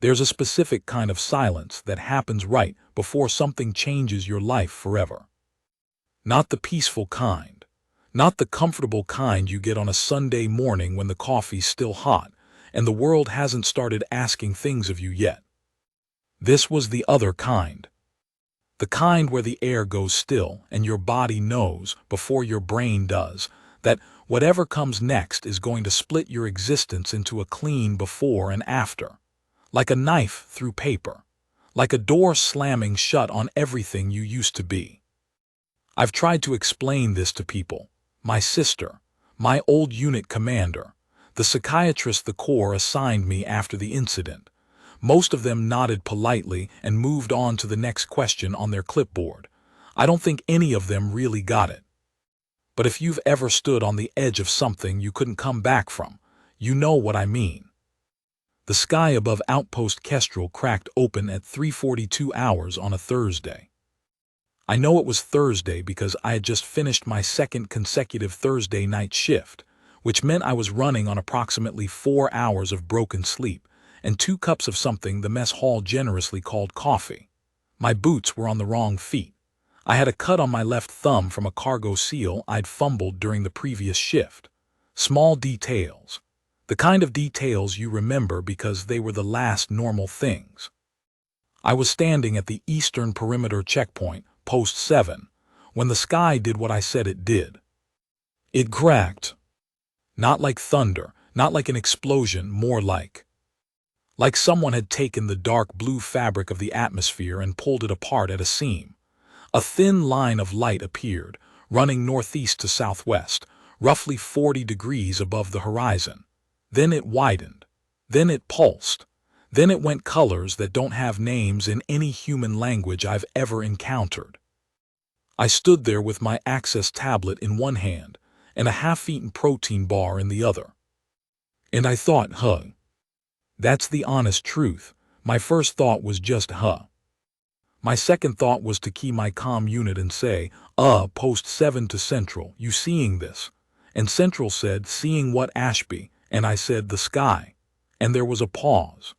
There's a specific kind of silence that happens right before something changes your life forever. Not the peaceful kind. Not the comfortable kind you get on a Sunday morning when the coffee's still hot and the world hasn't started asking things of you yet. This was the other kind. The kind where the air goes still and your body knows, before your brain does, that whatever comes next is going to split your existence into a clean before and after. Like a knife through paper. Like a door slamming shut on everything you used to be. I've tried to explain this to people. My sister, my old unit commander, the psychiatrist the Corps assigned me after the incident. Most of them nodded politely and moved on to the next question on their clipboard. I don't think any of them really got it. But if you've ever stood on the edge of something you couldn't come back from, you know what I mean. The sky above Outpost Kestrel cracked open at 3:42 hours on a Thursday. I know it was Thursday because I had just finished my second consecutive Thursday night shift, which meant I was running on approximately 4 hours of broken sleep and 2 cups of something the mess hall generously called coffee. My boots were on the wrong feet. I had a cut on my left thumb from a cargo seal I'd fumbled during the previous shift. Small details. The kind of details you remember because they were the last normal things. I was standing at the Eastern Perimeter checkpoint, Post 7, when the sky did what I said it did. It cracked. Not like thunder, not like an explosion, more like someone had taken the dark blue fabric of the atmosphere and pulled it apart at a seam. A thin line of light appeared, running northeast to southwest, roughly 40 degrees above the horizon. Then it widened. Then it pulsed. Then it went colors that don't have names in any human language I've ever encountered. I stood there with my Access tablet in one hand and a half-eaten protein bar in the other. And I thought, that's the honest truth. My first thought was just, My second thought was to key my comm unit and say, Post 7 to Central, you seeing this? And Central said, seeing what, Ashby? And I said, the sky. And there was a pause.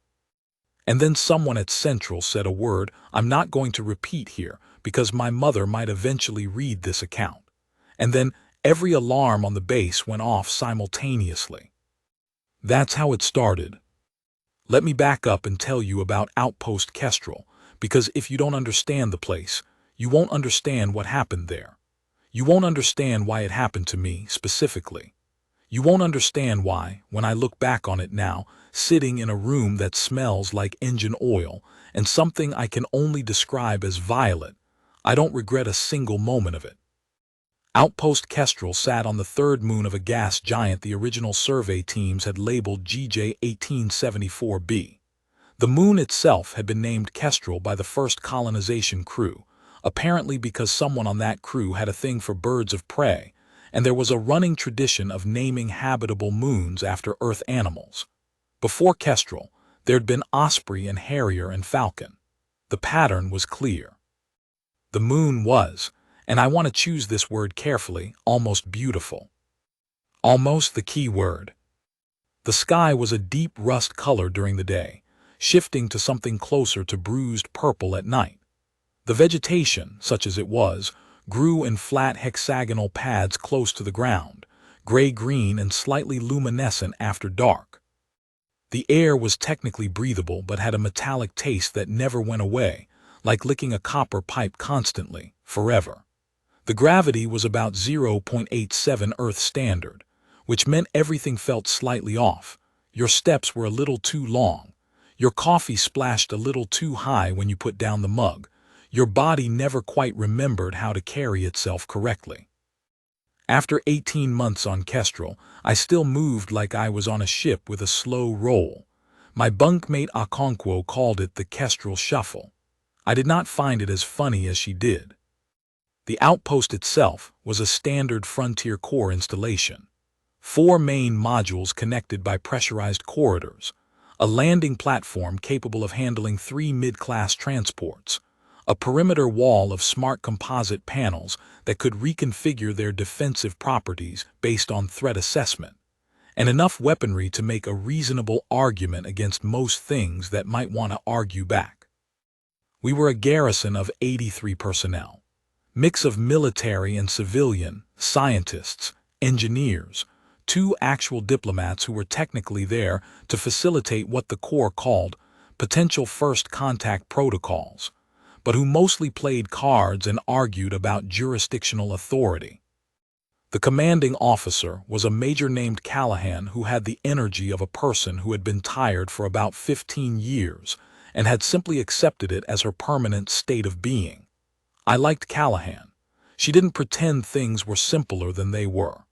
And then someone at Central said a word I'm not going to repeat here because my mother might eventually read this account. And then every alarm on the base went off simultaneously. That's how it started. Let me back up and tell you about Outpost Kestrel, because if you don't understand the place, you won't understand what happened there. You won't understand why it happened to me specifically. You won't understand why, when I look back on it now, sitting in a room that smells like engine oil and something I can only describe as violet, I don't regret a single moment of it. Outpost Kestrel sat on the third moon of a gas giant the original survey teams had labeled GJ 1874b. The moon itself had been named Kestrel by the first colonization crew, apparently because someone on that crew had a thing for birds of prey, and there was a running tradition of naming habitable moons after Earth animals. Before Kestrel, there'd been Osprey and Harrier and Falcon. The pattern was clear. The moon was, and I want to choose this word carefully, almost beautiful. Almost the key word. The sky was a deep rust color during the day, shifting to something closer to bruised purple at night. The vegetation, such as it was, grew in flat hexagonal pads close to the ground, gray-green and slightly luminescent after dark. The air was technically breathable but had a metallic taste that never went away, like licking a copper pipe constantly, forever. The gravity was about 0.87 Earth standard, which meant everything felt slightly off. Your steps were a little too long. Your coffee splashed a little too high when you put down the mug. Your body never quite remembered how to carry itself correctly. After 18 months on Kestrel, I still moved like I was on a ship with a slow roll. My bunkmate Okonkwo called it the Kestrel Shuffle. I did not find it as funny as she did. The outpost itself was a standard Frontier Corps installation. 4 main modules connected by pressurized corridors, a landing platform capable of handling 3 mid-class transports, a perimeter wall of smart composite panels that could reconfigure their defensive properties based on threat assessment, and enough weaponry to make a reasonable argument against most things that might want to argue back. We were a garrison of 83 personnel, mix of military and civilian, scientists, engineers, 2 actual diplomats who were technically there to facilitate what the Corps called potential first contact protocols, but who mostly played cards and argued about jurisdictional authority. The commanding officer was a major named Callahan who had the energy of a person who had been tired for about 15 years and had simply accepted it as her permanent state of being. I liked Callahan. She didn't pretend things were simpler than they were.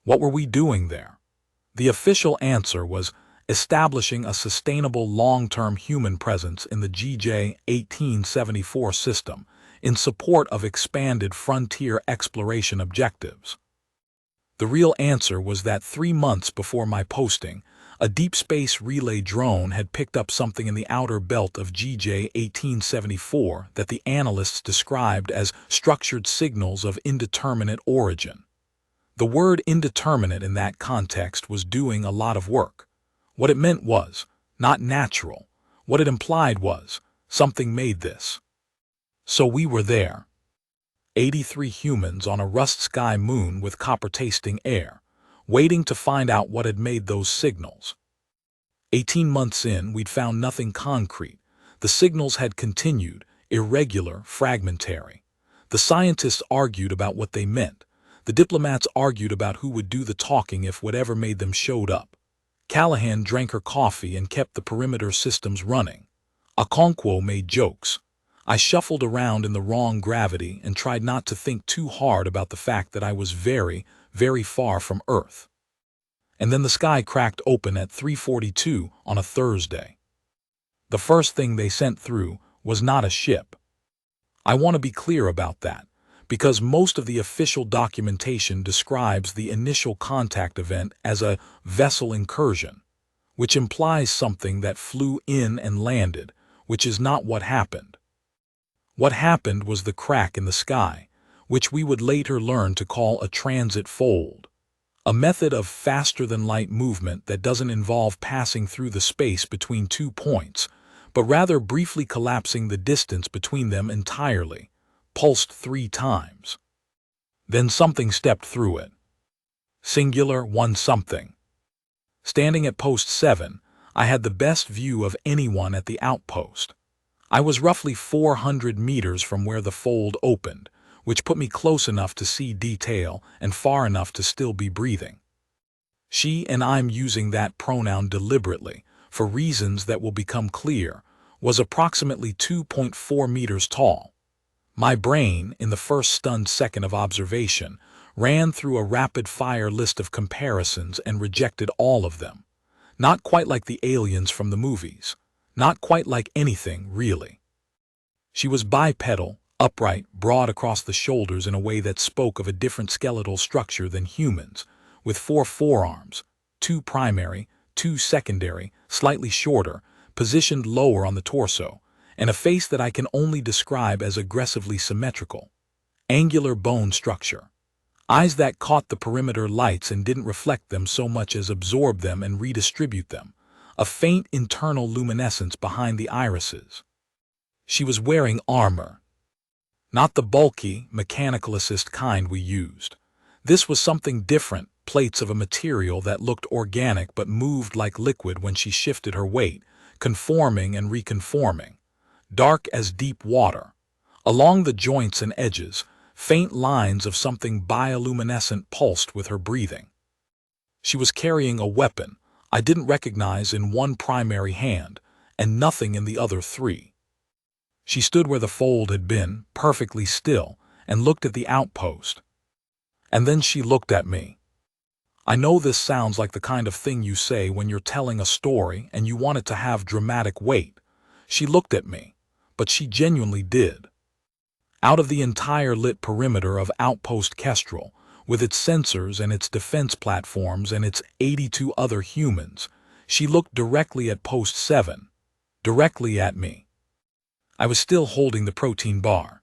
What were we doing there? The official answer was establishing a sustainable long-term human presence in the GJ 1874 system in support of expanded frontier exploration objectives. The real answer was that 3 months before my posting, a deep space relay drone had picked up something in the outer belt of GJ 1874 that the analysts described as structured signals of indeterminate origin. The word indeterminate in that context was doing a lot of work. What it meant was not natural. What it implied was something made this. So we were there. 83 humans on a rust-sky moon with copper-tasting air, waiting to find out what had made those signals. 18 months in, we'd found nothing concrete. The signals had continued, irregular, fragmentary. The scientists argued about what they meant. The diplomats argued about who would do the talking if whatever made them showed up. Callahan drank her coffee and kept the perimeter systems running. Okonkwo made jokes. I shuffled around in the wrong gravity and tried not to think too hard about the fact that I was very, very far from Earth. And then the sky cracked open at 3:42 on a Thursday. The first thing they sent through was not a ship. I want to be clear about that, because most of the official documentation describes the initial contact event as a vessel incursion, which implies something that flew in and landed, which is not what happened. What happened was the crack in the sky, which we would later learn to call a transit fold, a method of faster-than-light movement that doesn't involve passing through the space between 2 points, but rather briefly collapsing the distance between them entirely, pulsed 3 times. Then something stepped through it. Singular one something. Standing at post 7, I had the best view of anyone at the outpost. I was roughly 400 meters from where the fold opened, which put me close enough to see detail and far enough to still be breathing. She, and I'm using that pronoun deliberately, for reasons that will become clear, was approximately 2.4 meters tall. My brain, in the first stunned second of observation, ran through a rapid-fire list of comparisons and rejected all of them. Not quite like the aliens from the movies. Not quite like anything, really. She was bipedal, upright, broad across the shoulders in a way that spoke of a different skeletal structure than humans, with 4 forearms, 2 primary, 2 secondary, slightly shorter, positioned lower on the torso, and a face that I can only describe as aggressively symmetrical. Angular bone structure. Eyes that caught the perimeter lights and didn't reflect them so much as absorb them and redistribute them. A faint internal luminescence behind the irises. She was wearing armor. Not the bulky, mechanical assist kind we used. This was something different, plates of a material that looked organic but moved like liquid when she shifted her weight, conforming and reconforming. Dark as deep water. Along the joints and edges, faint lines of something bioluminescent pulsed with her breathing. She was carrying a weapon I didn't recognize in one primary hand, and nothing in the other 3. She stood where the fold had been, perfectly still, and looked at the outpost. And then she looked at me. I know this sounds like the kind of thing you say when you're telling a story and you want it to have dramatic weight. She looked at me, but she genuinely did. Out of the entire lit perimeter of Outpost Kestrel, with its sensors and its defense platforms and its 82 other humans, she looked directly at Post 7, directly at me. I was still holding the protein bar.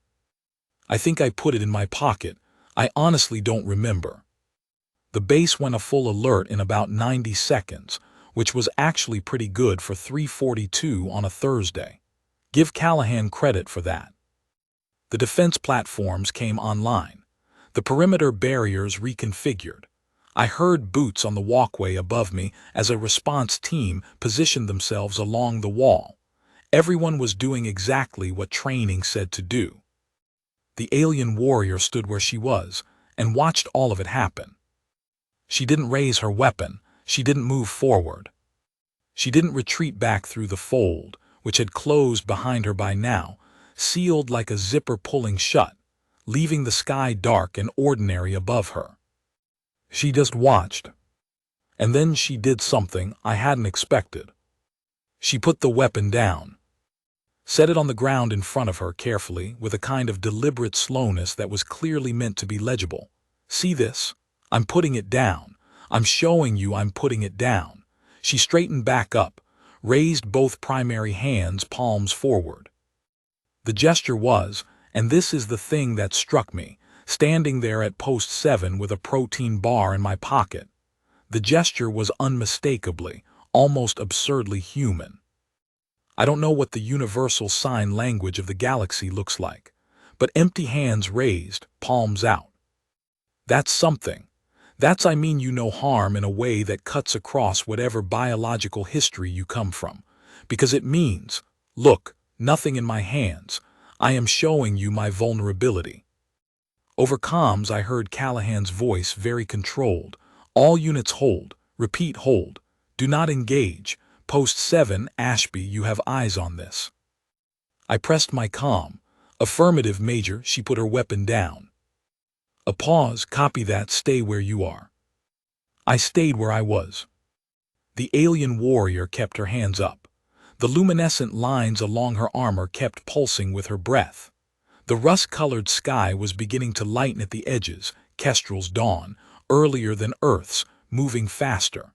I think I put it in my pocket. I honestly don't remember. The base went a full alert in about 90 seconds, which was actually pretty good for 3:42 on a Thursday. Give Callahan credit for that. The defense platforms came online. The perimeter barriers reconfigured. I heard boots on the walkway above me as a response team positioned themselves along the wall. Everyone was doing exactly what training said to do. The alien warrior stood where she was and watched all of it happen. She didn't raise her weapon. She didn't move forward. She didn't retreat back through the fold, which had closed behind her by now, sealed like a zipper pulling shut, leaving the sky dark and ordinary above her. She just watched. And then she did something I hadn't expected. She put the weapon down. Set it on the ground in front of her carefully with a kind of deliberate slowness that was clearly meant to be legible. See this? I'm putting it down. I'm showing you I'm putting it down. She straightened back up, raised both primary hands, palms forward. The gesture was, and this is the thing that struck me, standing there at post 7 with a protein bar in my pocket. The gesture was unmistakably, almost absurdly human. I don't know what the universal sign language of the galaxy looks like, but empty hands raised, palms out. That's something. That's I mean you no harm in a way that cuts across whatever biological history you come from, because it means, look, nothing in my hands. I am showing you my vulnerability. Over comms I heard Callahan's voice very controlled. All units hold. Repeat hold. Do not engage. Post 7, Ashby, you have eyes on this. I pressed my comm. Affirmative, Major. She put her weapon down. A pause. Copy that. Stay where you are. I stayed where I was. The alien warrior kept her hands up. The luminescent lines along her armor kept pulsing with her breath. The rust-colored sky was beginning to lighten at the edges, Kestrel's dawn, earlier than Earth's, moving faster.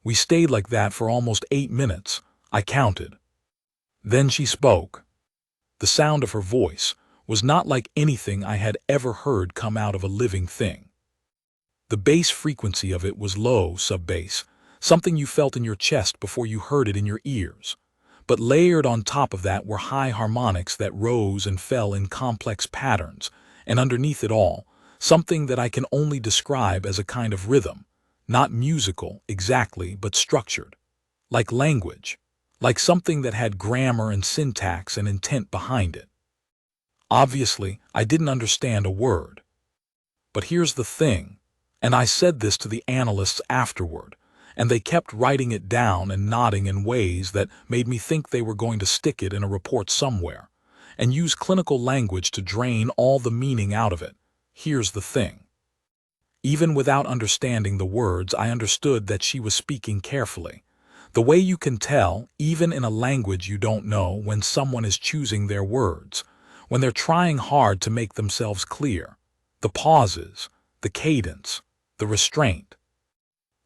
We stayed like that for almost 8 minutes, I counted. Then she spoke. The sound of her voice was not like anything I had ever heard come out of a living thing. The bass frequency of it was low sub-bass, something you felt in your chest before you heard it in your ears. But layered on top of that were high harmonics that rose and fell in complex patterns, and underneath it all, something that I can only describe as a kind of rhythm, not musical exactly, but structured, like language, like something that had grammar and syntax and intent behind it. Obviously, I didn't understand a word. But here's the thing, and I said this to the analysts afterward, and they kept writing it down and nodding in ways that made me think they were going to stick it in a report somewhere, and use clinical language to drain all the meaning out of it. Here's the thing. Even without understanding the words, I understood that she was speaking carefully. The way you can tell, even in a language you don't know, when someone is choosing their words, when they're trying hard to make themselves clear. The pauses, the cadence, the restraint.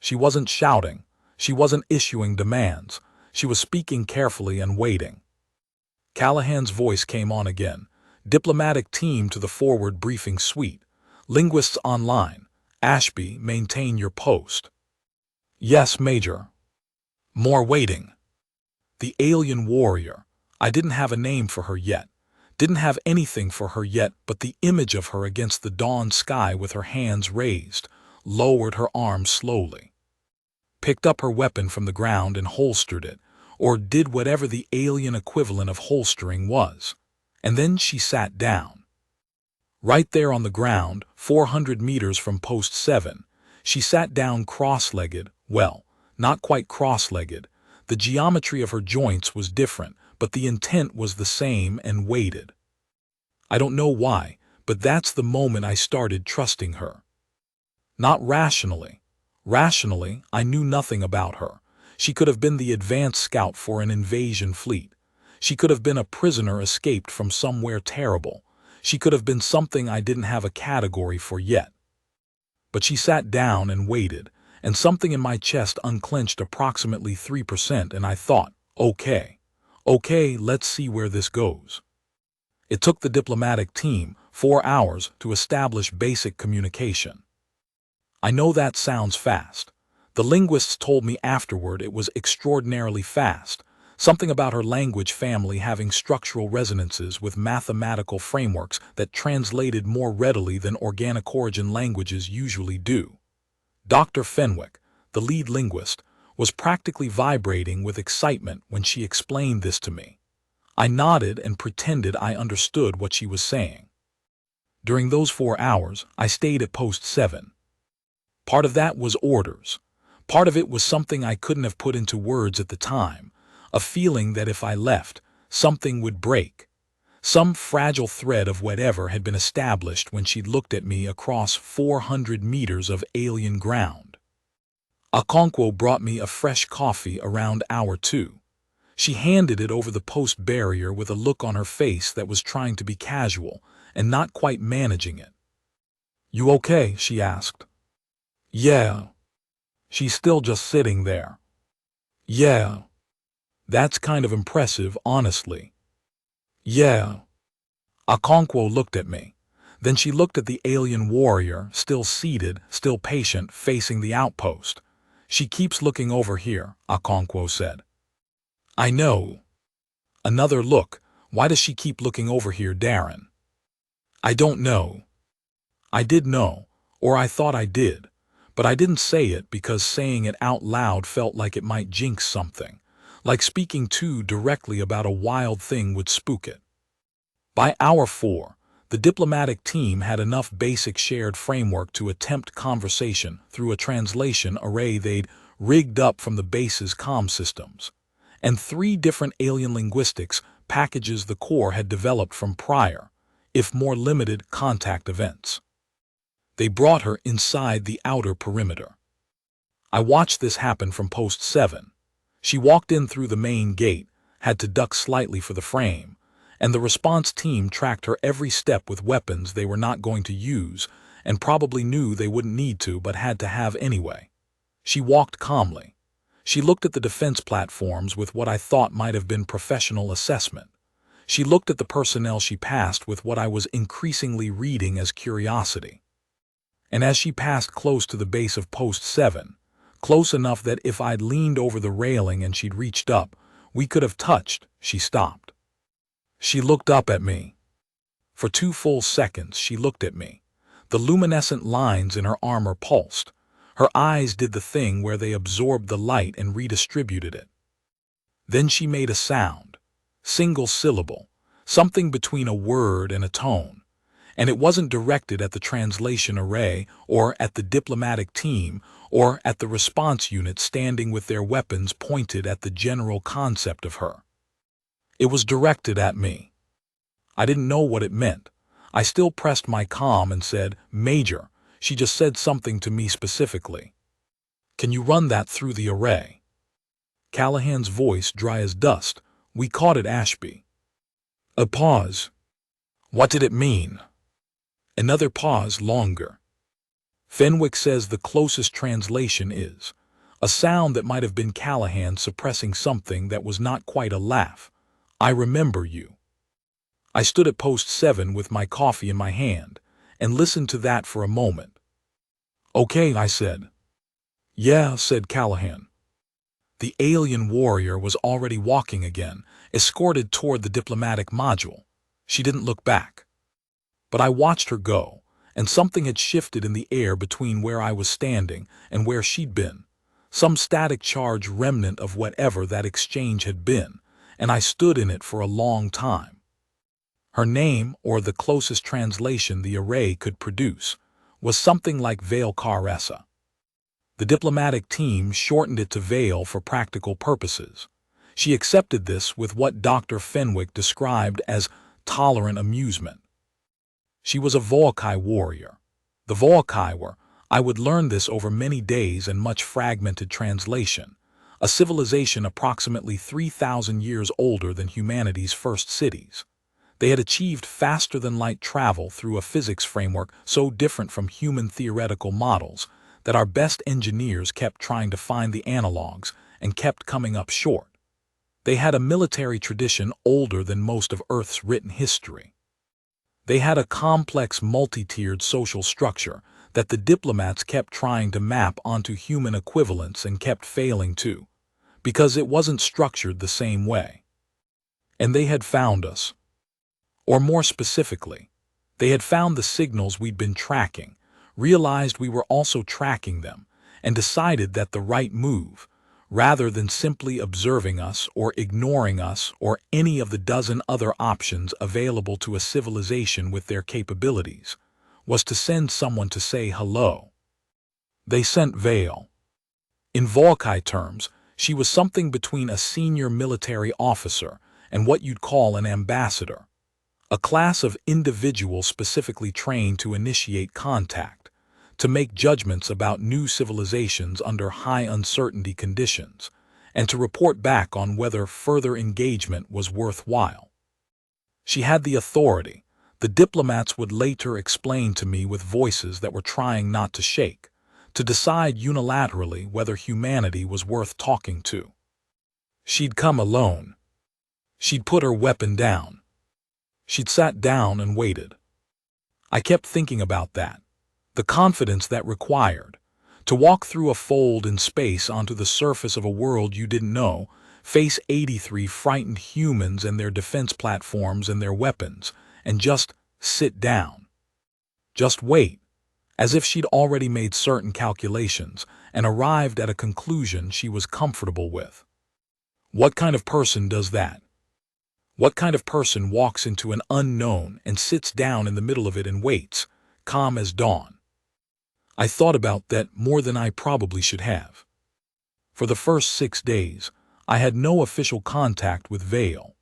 She wasn't shouting. She wasn't issuing demands. She was speaking carefully and waiting. Callahan's voice came on again. Diplomatic team to the forward briefing suite. Linguists online. Ashby, maintain your post. Yes, Major. More waiting. The alien warrior. I didn't have a name for her yet. Didn't have anything for her yet but the image of her against the dawn sky with her hands raised, lowered her arms slowly. Picked up her weapon from the ground and holstered it, or did whatever the alien equivalent of holstering was. And then she sat down. Right there on the ground, 400 meters from post 7, she sat down cross-legged, well, not quite cross-legged. The geometry of her joints was different, but the intent was the same, and waited. I don't know why, but that's the moment I started trusting her. Not rationally. Rationally, I knew nothing about her. She could have been the advance scout for an invasion fleet. She could have been a prisoner escaped from somewhere terrible. She could have been something I didn't have a category for yet. But she sat down and waited, and something in my chest unclenched approximately 3%, and I thought, okay, let's see where this goes. It took the diplomatic team 4 hours to establish basic communication. I know that sounds fast. The linguists told me afterward it was extraordinarily fast, something about her language family having structural resonances with mathematical frameworks that translated more readily than organic origin languages usually do. Dr. Fenwick, the lead linguist, was practically vibrating with excitement when she explained this to me. I nodded and pretended I understood what she was saying. During those 4 hours, I stayed at post 7. Part of that was orders. Part of it was something I couldn't have put into words at the time, a feeling that if I left, something would break. Some fragile thread of whatever had been established when she'd looked at me across 400 meters of alien ground. Okonkwo brought me a fresh coffee around hour 2. She handed it over the post barrier with a look on her face that was trying to be casual and not quite managing it. "You okay?" she asked. "Yeah." She's still just sitting there. "Yeah." That's kind of impressive, honestly. "Yeah." Okonkwo looked at me. Then she looked at the alien warrior, still seated, still patient, facing the outpost. "She keeps looking over here," Okonkwo said. "I know." Another look. "Why does she keep looking over here, Darren?" "I don't know." I did know, or I thought I did, but I didn't say it because saying it out loud felt like it might jinx something, like speaking too directly about a wild thing would spook it. By hour 4, the diplomatic team had enough basic shared framework to attempt conversation through a translation array they'd rigged up from the base's comm systems, and 3 different alien linguistics packages the Corps had developed from prior, if more limited, contact events. They brought her inside the outer perimeter. I watched this happen from post 7. She walked in through the main gate, had to duck slightly for the frame, and the response team tracked her every step with weapons they were not going to use and probably knew they wouldn't need to but had to have anyway. She walked calmly. She looked at the defense platforms with what I thought might have been professional assessment. She looked at the personnel she passed with what I was increasingly reading as curiosity. And as she passed close to the base of post 7, close enough that if I'd leaned over the railing and she'd reached up, we could have touched, she stopped. She looked up at me. For 2 full seconds she looked at me. The luminescent lines in her armor pulsed. Her eyes did the thing where they absorbed the light and redistributed it. Then she made a sound. Single syllable. Something between a word and a tone. And it wasn't directed at the translation array or at the diplomatic team or at the response unit standing with their weapons pointed at the general concept of her. It was directed at me. I didn't know what it meant. I still pressed my comm and said, "Major, she just said something to me specifically. Can you run that through the array?" Callahan's voice dry as dust. "We caught it, Ashby." A pause. "What did it mean?" Another pause, longer. Fenwick says the closest translation is a sound that might have been Callahan suppressing something that was not quite a laugh. "I remember you." I stood at post 7 with my coffee in my hand and listened to that for a moment. "Okay," I said. "Yeah," said Callahan. The alien warrior was already walking again, escorted toward the diplomatic module. She didn't look back. But I watched her go, and something had shifted in the air between where I was standing and where she'd been, some static charge remnant of whatever that exchange had been, and I stood in it for a long time. Her name, or the closest translation the array could produce, was something like Vale Caressa. The diplomatic team shortened it to Vale for practical purposes. She accepted this with what Dr. Fenwick described as tolerant amusement. She was a Volkai warrior. The Volkai were, I would learn this over many days and much fragmented translation, a civilization approximately 3,000 years older than humanity's first cities. They had achieved faster-than-light travel through a physics framework so different from human theoretical models that our best engineers kept trying to find the analogs and kept coming up short. They had a military tradition older than most of Earth's written history. They had a complex multi-tiered social structure that the diplomats kept trying to map onto human equivalents and kept failing to, because it wasn't structured the same way. And they had found us. Or more specifically, they had found the signals we'd been tracking, realized we were also tracking them, and decided that the right move, rather than simply observing us or ignoring us or any of the dozen other options available to a civilization with their capabilities, was to send someone to say hello. They sent Vale. In Volkai terms, she was something between a senior military officer and what you'd call an ambassador, a class of individuals specifically trained to initiate contact, to make judgments about new civilizations under high uncertainty conditions, and to report back on whether further engagement was worthwhile. She had the authority, the diplomats would later explain to me with voices that were trying not to shake, to decide unilaterally whether humanity was worth talking to. She'd come alone. She'd put her weapon down. She'd sat down and waited. I kept thinking about that, the confidence that required, to walk through a fold in space onto the surface of a world you didn't know, face 83 frightened humans and their defense platforms and their weapons, and just sit down. Just wait, as if she'd already made certain calculations and arrived at a conclusion she was comfortable with. What kind of person does that? What kind of person walks into an unknown and sits down in the middle of it and waits, calm as dawn? I thought about that more than I probably should have. For the first 6 days, I had no official contact with Vale.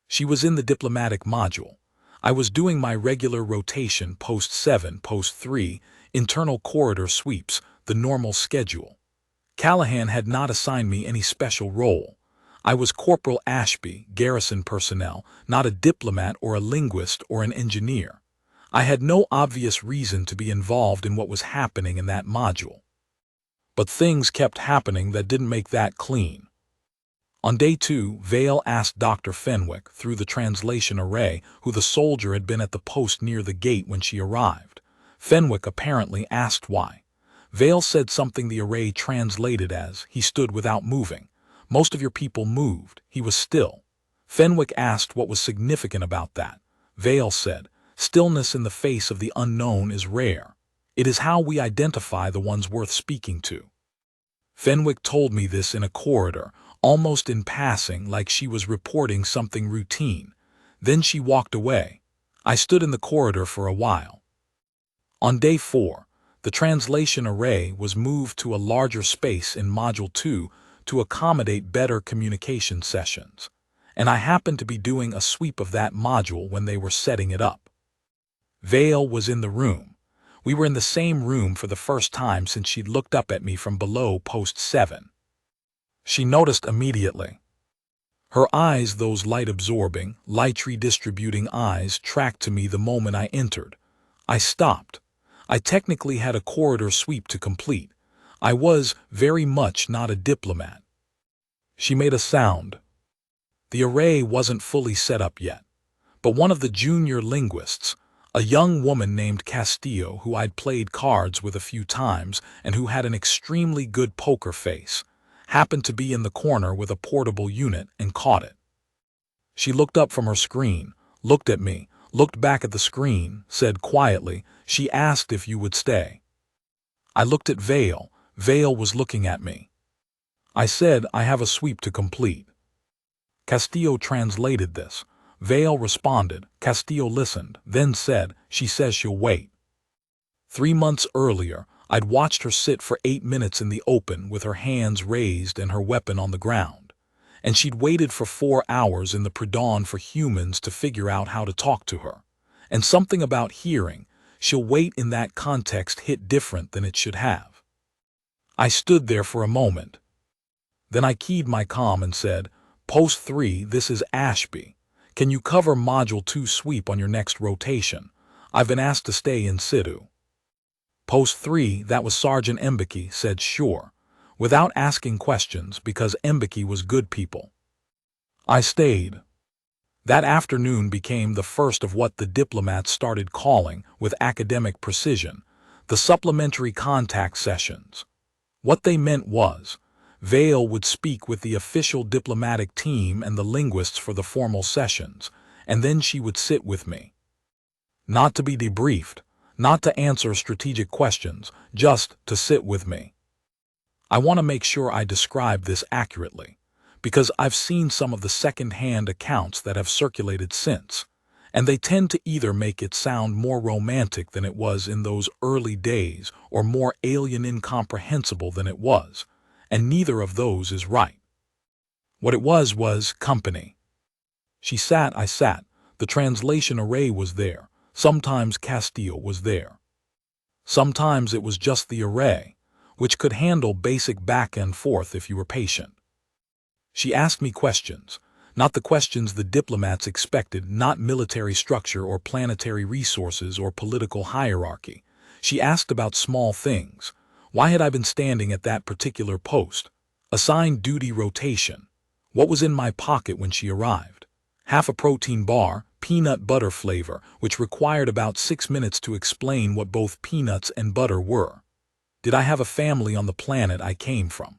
She was in the diplomatic module. I was doing my regular rotation post 7, post 3, internal corridor sweeps, the normal schedule. Callahan had not assigned me any special role. I was Corporal Ashby, garrison personnel, not a diplomat or a linguist or an engineer. I had no obvious reason to be involved in what was happening in that module. But things kept happening that didn't make that clean. On day 2, Vale asked Dr. Fenwick, through the translation array, who the soldier had been at the post near the gate when she arrived. Fenwick apparently asked why. Vale said something the array translated as, "He stood without moving. Most of your people moved. He was still." Fenwick asked what was significant about that. Vale said, "Stillness in the face of the unknown is rare. It is how we identify the ones worth speaking to." Fenwick told me this in a corridor, almost in passing, like she was reporting something routine. Then she walked away. I stood in the corridor for a while. On day 4, the translation array was moved to a larger space in Module 2 to accommodate better communication sessions, and I happened to be doing a sweep of that module when they were setting it up. Vale was in the room. We were in the same room for the first time since she'd looked up at me from below post 7. She noticed immediately. Her eyes, those light-absorbing, light-redistributing eyes, tracked to me the moment I entered. I stopped. I technically had a corridor sweep to complete. I was very much not a diplomat. She made a sound. The array wasn't fully set up yet, but one of the junior linguists, a young woman named Castillo who I'd played cards with a few times and who had an extremely good poker face, happened to be in the corner with a portable unit and caught it. She looked up from her screen, looked at me, looked back at the screen, said quietly, "She asked if you would stay." I looked at Vale. Vale was looking at me. I said, "I have a sweep to complete." Castillo translated this. Vale responded. Castillo listened, then said, "She says she'll wait." 3 months earlier, I'd watched her sit for 8 minutes in the open with her hands raised and her weapon on the ground. And she'd waited for 4 hours in the pre-dawn for humans to figure out how to talk to her. And something about hearing, "She'll wait" in that context hit different than it should have. I stood there for a moment. Then I keyed my comm and said, "Post 3, this is Ashby. Can you cover Module 2 sweep on your next rotation? I've been asked to stay in situ." Post 3, that was Sergeant Mbeki, said sure, without asking questions because Mbeki was good people. I stayed. That afternoon became the first of what the diplomats started calling, with academic precision, The supplementary contact sessions. What they meant was, Vale would speak with the official diplomatic team and the linguists for the formal sessions, and then she would sit with me. Not to be debriefed, not to answer strategic questions, just to sit with me. I want to make sure I describe this accurately, because I've seen some of the second-hand accounts that have circulated since, and they tend to either make it sound more romantic than it was in those early days or more alien incomprehensible than it was, and neither of those is right. What it was company. She sat, I sat, the translation array was there, sometimes Castillo was there. Sometimes it was just the array, which could handle basic back and forth if you were patient. She asked me questions, not the questions the diplomats expected, not military structure or planetary resources or political hierarchy. She asked about small things. Why had I been standing at that particular post? Assigned duty rotation. What was in my pocket when she arrived? Half a protein bar, peanut butter flavor, which required about 6 minutes to explain what both peanuts and butter were. Did I have a family on the planet I came from?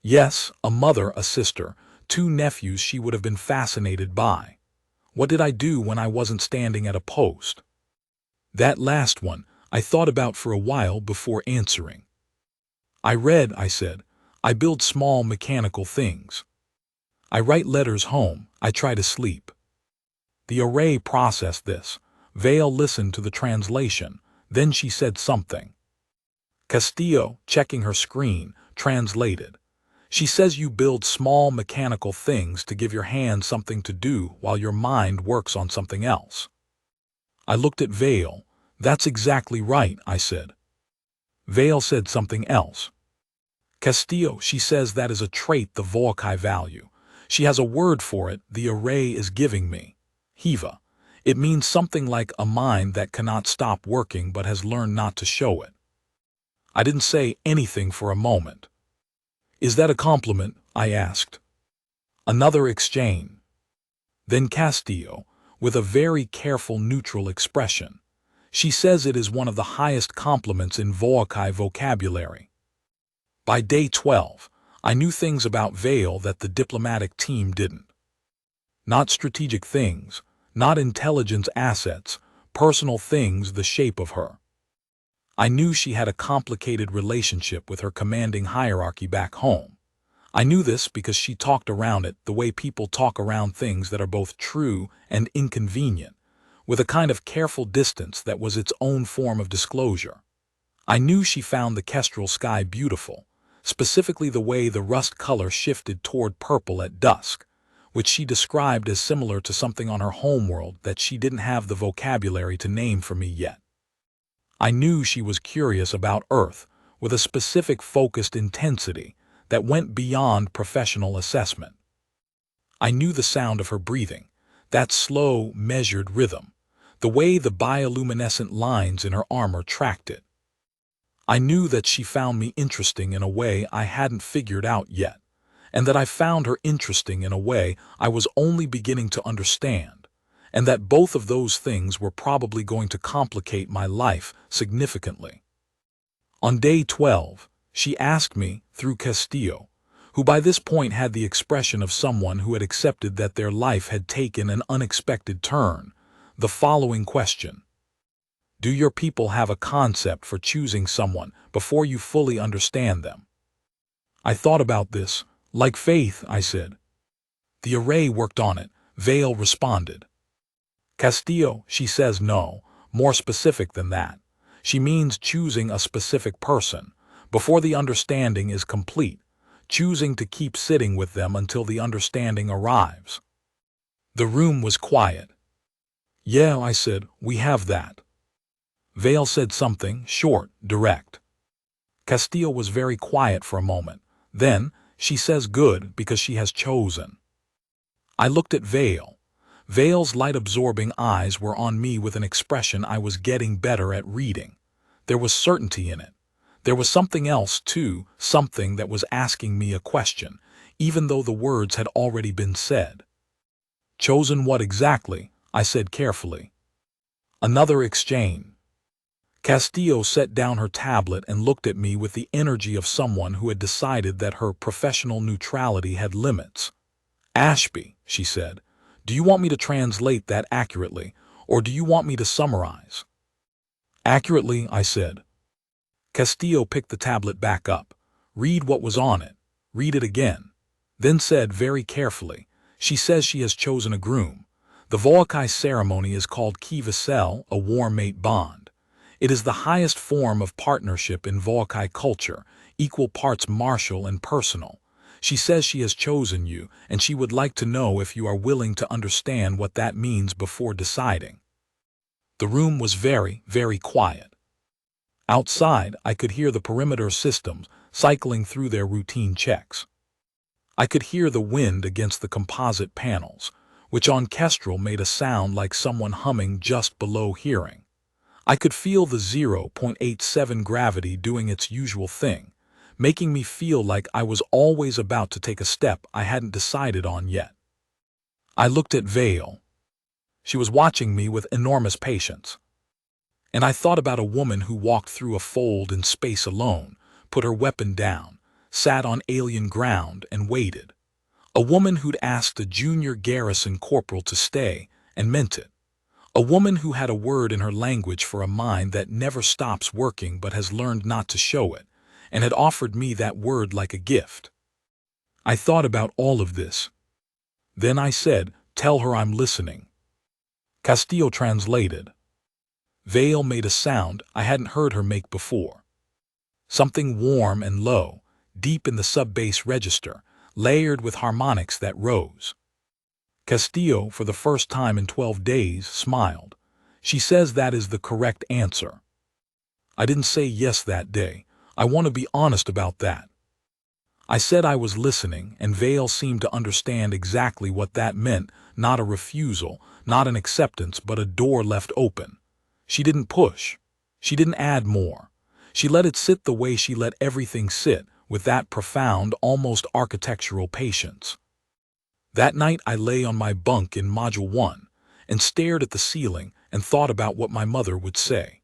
Yes, a mother, a sister, 2 nephews she would have been fascinated by. What did I do when I wasn't standing at a post? That last one I thought about for a while before answering. I read, I said. I build small mechanical things. I write letters home. I try to sleep. The array processed this. Vale listened to the translation. Then she said something. Castillo, checking her screen, translated. She says you build small mechanical things to give your hand something to do while your mind works on something else. I looked at Vale. That's exactly right, I said. Vale said something else. Castillo, she says that is a trait the Volkai value. She has a word for it the array is giving me. HFY. It means something like a mind that cannot stop working but has learned not to show it. I didn't say anything for a moment. Is that a compliment? I asked. Another exchange. Then Castillo, with a very careful neutral expression. She says it is one of the highest compliments in Volkai vocabulary. By day 12, I knew things about Vale that the diplomatic team didn't. Not strategic things, not intelligence assets, personal things the shape of her. I knew she had a complicated relationship with her commanding hierarchy back home. I knew this because she talked around it the way people talk around things that are both true and inconvenient, with a kind of careful distance that was its own form of disclosure. I knew she found the kestrel sky beautiful, specifically the way the rust color shifted toward purple at dusk, which she described as similar to something on her homeworld that she didn't have the vocabulary to name for me yet. I knew she was curious about Earth, with a specific focused intensity that went beyond professional assessment. I knew the sound of her breathing, that slow, measured rhythm, the way the bioluminescent lines in her armor tracked it. I knew that she found me interesting in a way I hadn't figured out yet, and that I found her interesting in a way I was only beginning to understand, and that both of those things were probably going to complicate my life significantly. On day 12, she asked me, through Castillo, who by this point had the expression of someone who had accepted that their life had taken an unexpected turn, the following question. Do your people have a concept for choosing someone before you fully understand them? I thought about this. Like faith, I said. The array worked on it, Vale responded. Castillo, she says no, more specific than that. She means choosing a specific person, before the understanding is complete, choosing to keep sitting with them until the understanding arrives. The room was quiet. Yeah, I said, we have that. Vale said something, short, direct. Castillo was very quiet for a moment. Then, she says good because she has chosen. I looked at Vale. Vale's light-absorbing eyes were on me with an expression I was getting better at reading. There was certainty in it. There was something else, too, something that was asking me a question, even though the words had already been said. Chosen what exactly? I said carefully. Another exchange. Castillo set down her tablet and looked at me with the energy of someone who had decided that her professional neutrality had limits. "Ashby," she said, "do you want me to translate that accurately, or do you want me to summarize?" "Accurately," I said. Castillo picked the tablet back up. "Read what was on it. Read it again." Then said very carefully, "She says she has chosen a groom. The Volkai ceremony is called Kivasel, a war-mate bond. It is the highest form of partnership in Volkai culture, equal parts martial and personal. She says she has chosen you, and she would like to know if you are willing to understand what that means before deciding." The room was very, very quiet. Outside, I could hear the perimeter systems cycling through their routine checks. I could hear the wind against the composite panels, which on Kestrel made a sound like someone humming just below hearing. I could feel the 0.87 gravity doing its usual thing, making me feel like I was always about to take a step I hadn't decided on yet. I looked at Vale. She was watching me with enormous patience. And I thought about a woman who walked through a fold in space alone, put her weapon down, sat on alien ground and waited. A woman who'd asked a junior garrison corporal to stay and meant it. A woman who had a word in her language for a mind that never stops working but has learned not to show it, and had offered me that word like a gift. I thought about all of this. Then I said, "Tell her I'm listening." Castillo translated. Vale made a sound I hadn't heard her make before. Something warm and low, deep in the sub-bass register, layered with harmonics that rose. Castillo, for the first time in 12 days, smiled. "She says that is the correct answer." I didn't say yes that day. I want to be honest about that. I said I was listening, and Vale seemed to understand exactly what that meant, not a refusal, not an acceptance, but a door left open. She didn't push. She didn't add more. She let it sit the way she let everything sit, with that profound, almost architectural patience. That night I lay on my bunk in Module 1 and stared at the ceiling and thought about what my mother would say.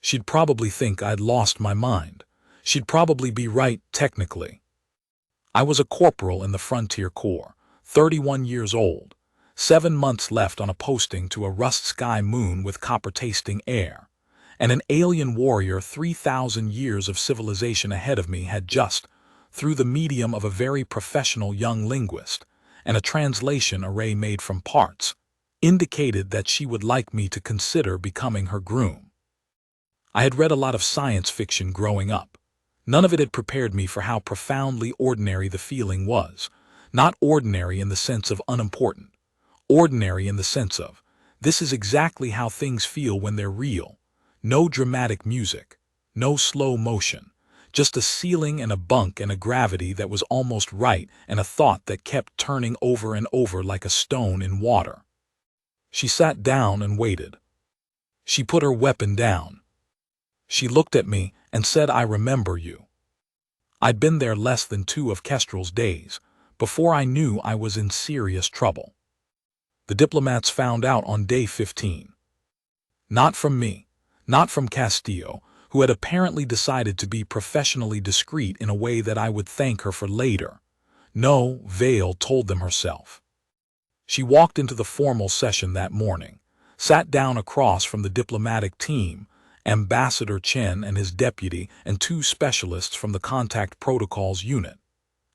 She'd probably think I'd lost my mind. She'd probably be right, technically. I was a corporal in the Frontier Corps, 31 years old, 7 months left on a posting to a rust-sky moon with copper-tasting air, and an alien warrior 3,000 years of civilization ahead of me had just, through the medium of a very professional young linguist, and a translation array made from parts, indicated that she would like me to consider becoming her groom. I had read a lot of science fiction growing up. None of it had prepared me for how profoundly ordinary the feeling was. Not ordinary in the sense of unimportant. Ordinary in the sense of, this is exactly how things feel when they're real. No dramatic music. No slow motion. Just a ceiling and a bunk and a gravity that was almost right and a thought that kept turning over and over like a stone in water. She sat down and waited. She put her weapon down. She looked at me and said, "I remember you." I'd been there less than 2 of Kestrel's days, before I knew I was in serious trouble. The diplomats found out on day 15. Not from me, not from Castillo, who had apparently decided to be professionally discreet in a way that I would thank her for later. No, Vale told them herself. She walked into the formal session that morning, sat down across from the diplomatic team, Ambassador Chen and his deputy and 2 specialists from the Contact Protocols unit,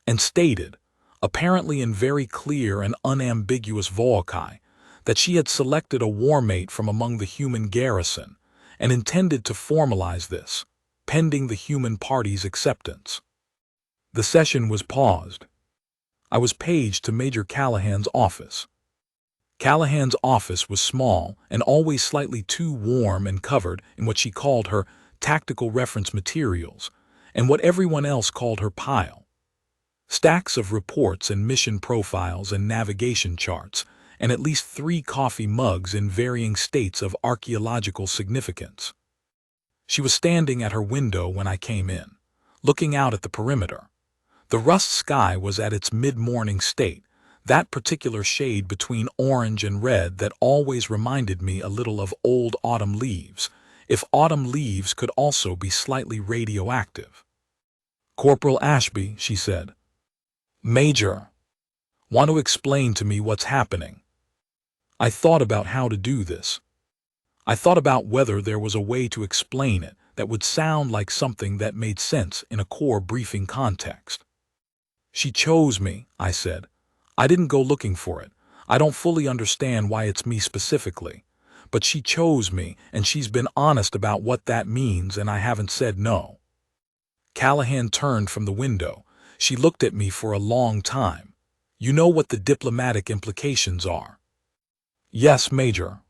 and stated, apparently in very clear and unambiguous Volkai, that she had selected a warmate from among the human garrison and intended to formalize this, pending the human party's acceptance. The session was paused. I was paged to Major Callahan's office. Callahan's office was small and always slightly too warm and covered in what she called her tactical reference materials and what everyone else called her pile. Stacks of reports and mission profiles and navigation charts, and at least 3 coffee mugs in varying states of archaeological significance. She was standing at her window when I came in, looking out at the perimeter. The rust sky was at its mid-morning state, that particular shade between orange and red that always reminded me a little of old autumn leaves, if autumn leaves could also be slightly radioactive. Corporal Ashby, she said. Major, want to explain to me what's happening? I thought about how to do this. I thought about whether there was a way to explain it that would sound like something that made sense in a core briefing context. She chose me, I said. I didn't go looking for it. I don't fully understand why it's me specifically. But she chose me, and she's been honest about what that means, and I haven't said no. Callahan turned from the window. She looked at me for a long time. You know what the diplomatic implications are? Yes, Major.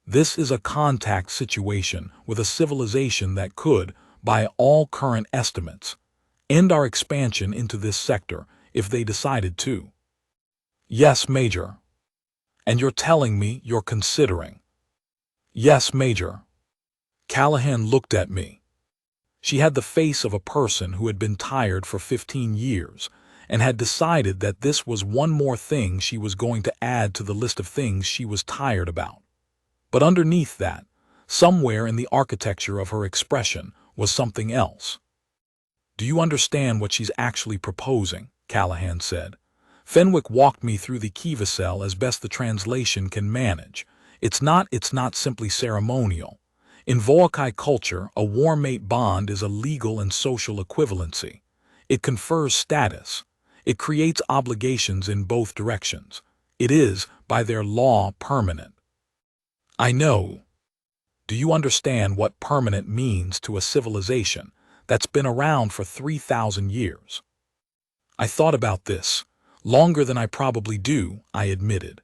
This is a contact situation with a civilization that could, by all current estimates, end our expansion into this sector if they decided to. Yes, Major. And you're telling me you're considering? Yes, Major. Callahan looked at me. She had the face of a person who had been tired for 15 years and had decided that this was one more thing she was going to add to the list of things she was tired about. But underneath that, somewhere in the architecture of her expression, was something else. Do you understand what she's actually proposing? Callahan said. Fenwick walked me through the Kiva cell as best the translation can manage. It's not simply ceremonial. In Voakai culture, a war-mate bond is a legal and social equivalency. It confers status. It creates obligations in both directions. It is, by their law, permanent. I know. Do you understand what permanent means to a civilization that's been around for 3,000 years? I thought about this. Longer than I probably do, I admitted.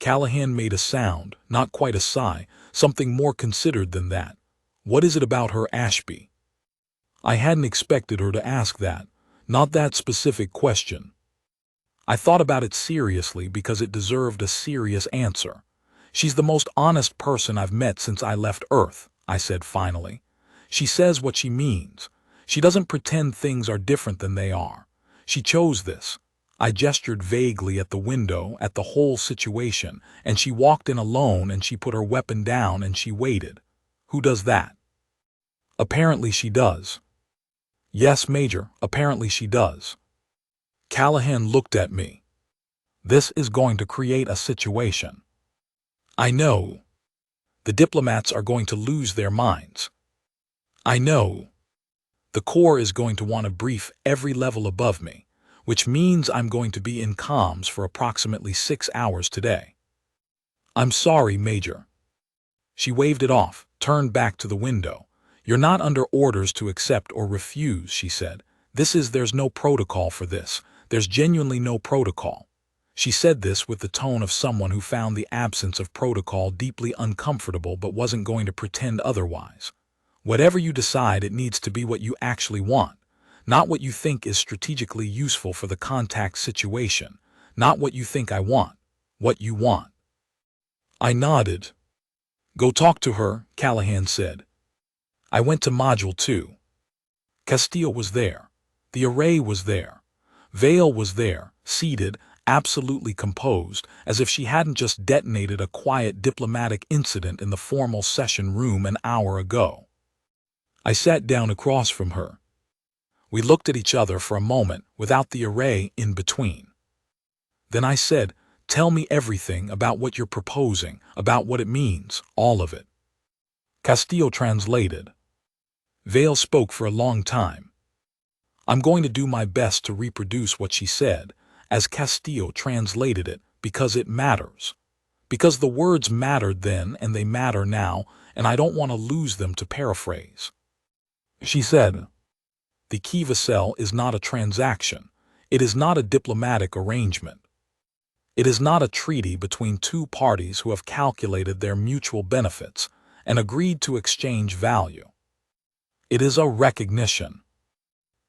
Callahan made a sound, not quite a sigh, something more considered than that. What is it about her, Ashby? I hadn't expected her to ask that, not that specific question. I thought about it seriously because it deserved a serious answer. She's the most honest person I've met since I left Earth, I said finally. She says what she means. She doesn't pretend things are different than they are. She chose this. I gestured vaguely at the window, at the whole situation, and she walked in alone and she put her weapon down and she waited. Who does that? Apparently she does. Yes, Major, apparently she does. Callahan looked at me. This is going to create a situation. I know. The diplomats are going to lose their minds. I know. The Corps is going to want to brief every level above me, which means I'm going to be in comms for approximately 6 hours today. I'm sorry, Major. She waved it off, turned back to the window. You're not under orders to accept or refuse, she said. There's no protocol for this. There's genuinely no protocol. She said this with the tone of someone who found the absence of protocol deeply uncomfortable but wasn't going to pretend otherwise. Whatever you decide, it needs to be what you actually want, not what you think is strategically useful for the contact situation, not what you think I want, what you want. I nodded. Go talk to her, Callahan said. I went to Module 2. Castillo was there. The array was there. Vale was there, seated, absolutely composed, as if she hadn't just detonated a quiet diplomatic incident in the formal session room an hour ago. I sat down across from her. We looked at each other for a moment without the array in between. Then I said, tell me everything about what you're proposing, about what it means, all of it. Castillo translated. Vale spoke for a long time. I'm going to do my best to reproduce what she said, as Castillo translated it, because it matters. Because the words mattered then and they matter now, and I don't want to lose them to paraphrase. She said, the Kiva cell is not a transaction. It is not a diplomatic arrangement. It is not a treaty between two parties who have calculated their mutual benefits and agreed to exchange value. It is a recognition.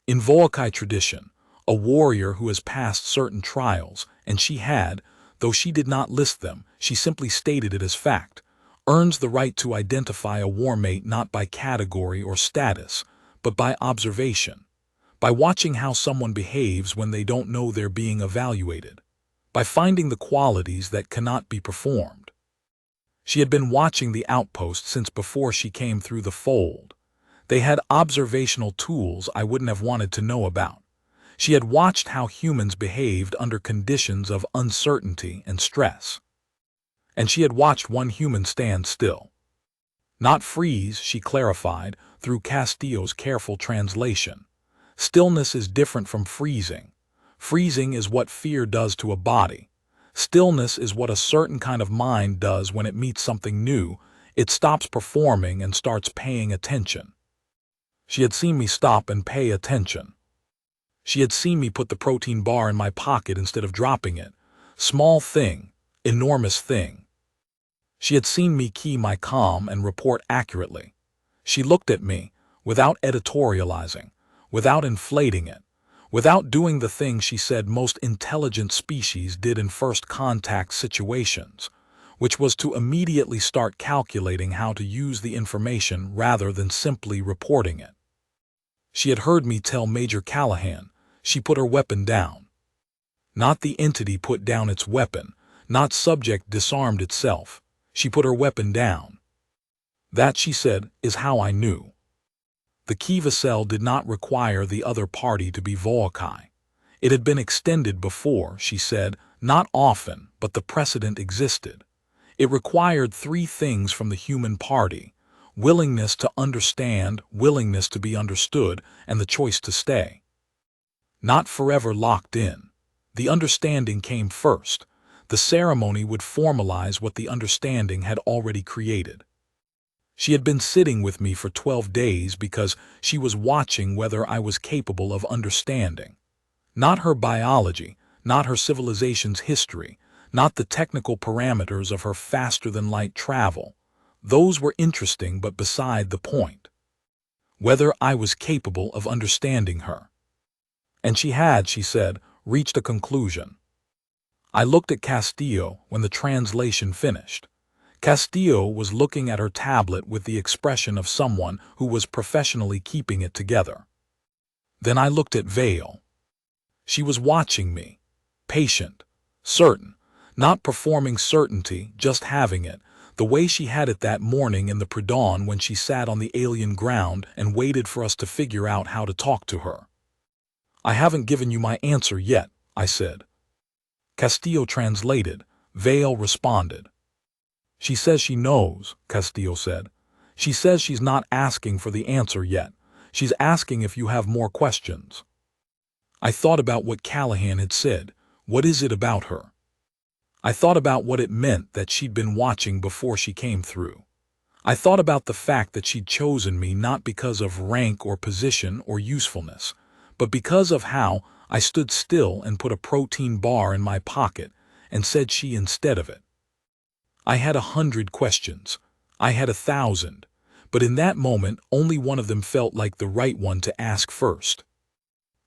In Voakai tradition, a warrior who has passed certain trials, and she had, though she did not list them, she simply stated it as fact, earns the right to identify a warmate not by category or status, but by observation, by watching how someone behaves when they don't know they're being evaluated, by finding the qualities that cannot be performed. She had been watching the outpost since before she came through the fold. They had observational tools I wouldn't have wanted to know about. She had watched how humans behaved under conditions of uncertainty and stress. And she had watched one human stand still. Not freeze, she clarified through Castillo's careful translation. Stillness is different from freezing. Freezing is what fear does to a body. Stillness is what a certain kind of mind does when it meets something new. It stops performing and starts paying attention. She had seen me stop and pay attention. She had seen me put the protein bar in my pocket instead of dropping it. Small thing, enormous thing. She had seen me key my comm and report accurately. She looked at me, without editorializing, without inflating it, without doing the thing she said most intelligent species did in first contact situations, which was to immediately start calculating how to use the information rather than simply reporting it. She had heard me tell Major Callahan. She put her weapon down. Not the entity put down its weapon, not subject disarmed itself. She put her weapon down. That, she said, is how I knew. The Kiva cell did not require the other party to be Volkai. It had been extended before, she said, not often, but the precedent existed. It required three things from the human party: willingness to understand, willingness to be understood, and the choice to stay. Not forever locked in. The understanding came first. The ceremony would formalize what the understanding had already created. She had been sitting with me for 12 days because she was watching whether I was capable of understanding. Not her biology, not her civilization's history, not the technical parameters of her faster-than-light travel. Those were interesting but beside the point. Whether I was capable of understanding her. And she had, she said, reached a conclusion. I looked at Castillo when the translation finished. Castillo was looking at her tablet with the expression of someone who was professionally keeping it together. Then I looked at Vale. She was watching me, patient, certain, not performing certainty, just having it, the way she had it that morning in the pre-dawn when she sat on the alien ground and waited for us to figure out how to talk to her. I haven't given you my answer yet, I said. Castillo translated. Vale responded. She says she knows, Castillo said. She says she's not asking for the answer yet. She's asking if you have more questions. I thought about what Callahan had said. What is it about her? I thought about what it meant that she'd been watching before she came through. I thought about the fact that she'd chosen me not because of rank or position or usefulness, but because of how I stood still and put a protein bar in my pocket and said she instead of it. I had 100 questions. I had 1,000. But in that moment, only one of them felt like the right one to ask first.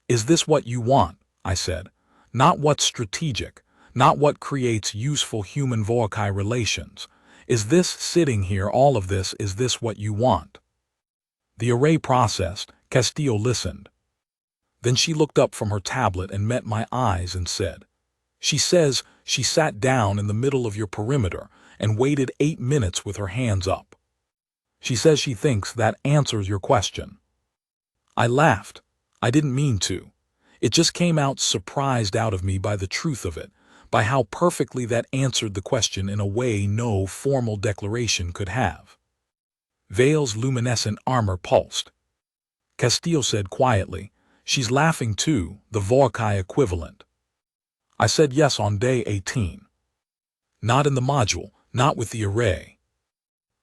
Is this what you want? I said. Not what's strategic, not what creates useful human-Volkai relations. Is this, sitting here, all of this, is this what you want? The array processed. Castillo listened. Then she looked up from her tablet and met my eyes and said, She says she sat down in the middle of your perimeter and waited 8 minutes with her hands up. She says she thinks that answers your question. I laughed. I didn't mean to. It just came out surprised out of me by the truth of it, by how perfectly that answered the question in a way no formal declaration could have. Vale's luminescent armor pulsed. Castillo said quietly, She's laughing too, the Volkai equivalent. I said yes on day 18. Not in the module, not with the array.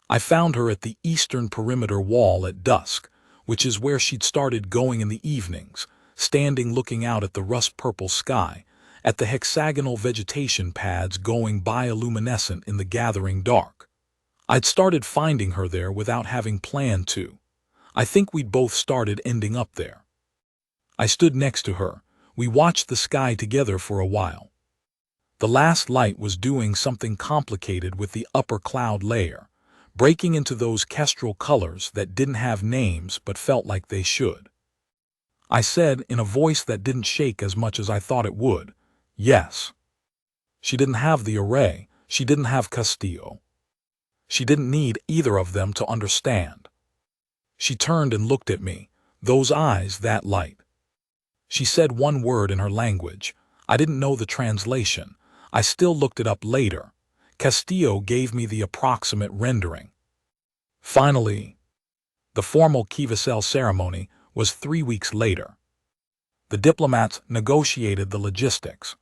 I found her at the eastern perimeter wall at dusk, which is where she'd started going in the evenings, standing looking out at the rust-purple sky, at the hexagonal vegetation pads going bioluminescent in the gathering dark. I'd started finding her there without having planned to. I think we'd both started ending up there. I stood next to her. We watched the sky together for a while. The last light was doing something complicated with the upper cloud layer, breaking into those kestrel colors that didn't have names but felt like they should. I said, in a voice that didn't shake as much as I thought it would, yes. She didn't have the array. She didn't have Castillo. She didn't need either of them to understand. She turned and looked at me, those eyes that light. She said one word in her language. I didn't know the translation. I still looked it up later. Castillo gave me the approximate rendering. Finally, the formal Kivasel ceremony was 3 weeks later. The diplomats negotiated the logistics.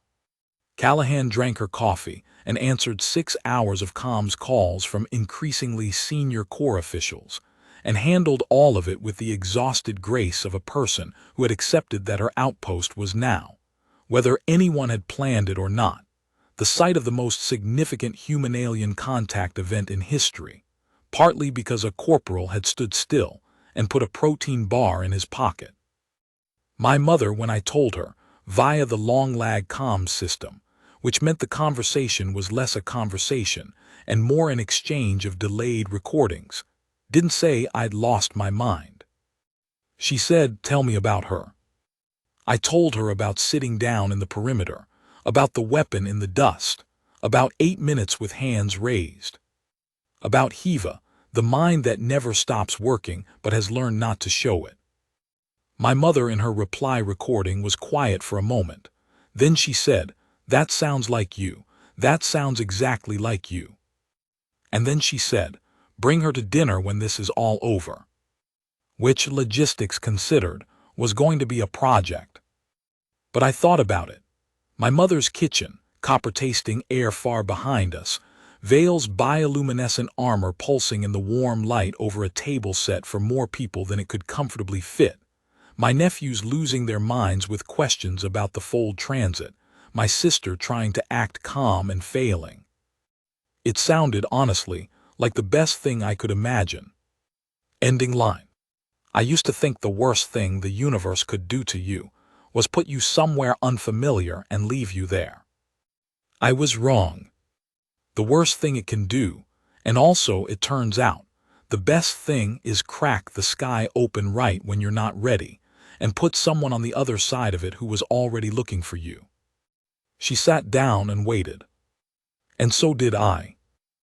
Callahan drank her coffee and answered 6 hours of comms calls from increasingly senior corps officials, and handled all of it with the exhausted grace of a person who had accepted that her outpost was now, whether anyone had planned it or not, the site of the most significant human-alien contact event in history, partly because a corporal had stood still and put a protein bar in his pocket. My mother, when I told her, via the long-lag comms system, which meant the conversation was less a conversation and more an exchange of delayed recordings, didn't say I'd lost my mind. She said, "Tell me about her." I told her about sitting down in the perimeter, about the weapon in the dust, about 8 minutes with hands raised, about HFY, the mind that never stops working but has learned not to show it. My mother, in her reply recording, was quiet for a moment. Then she said, "That sounds like you. That sounds exactly like you." And then she said, "Bring her to dinner when this is all over." Which, logistics considered, was going to be a project. But I thought about it. My mother's kitchen, copper-tasting air far behind us, Vale's bioluminescent armor pulsing in the warm light over a table set for more people than it could comfortably fit, my nephews losing their minds with questions about the Fold transit, my sister trying to act calm and failing. It sounded, honestly, like the best thing I could imagine. Ending line. I used to think the worst thing the universe could do to you was put you somewhere unfamiliar and leave you there. I was wrong. The worst thing it can do, and also, it turns out, the best thing, is crack the sky open right when you're not ready, and put someone on the other side of it who was already looking for you. She sat down and waited. And so did I.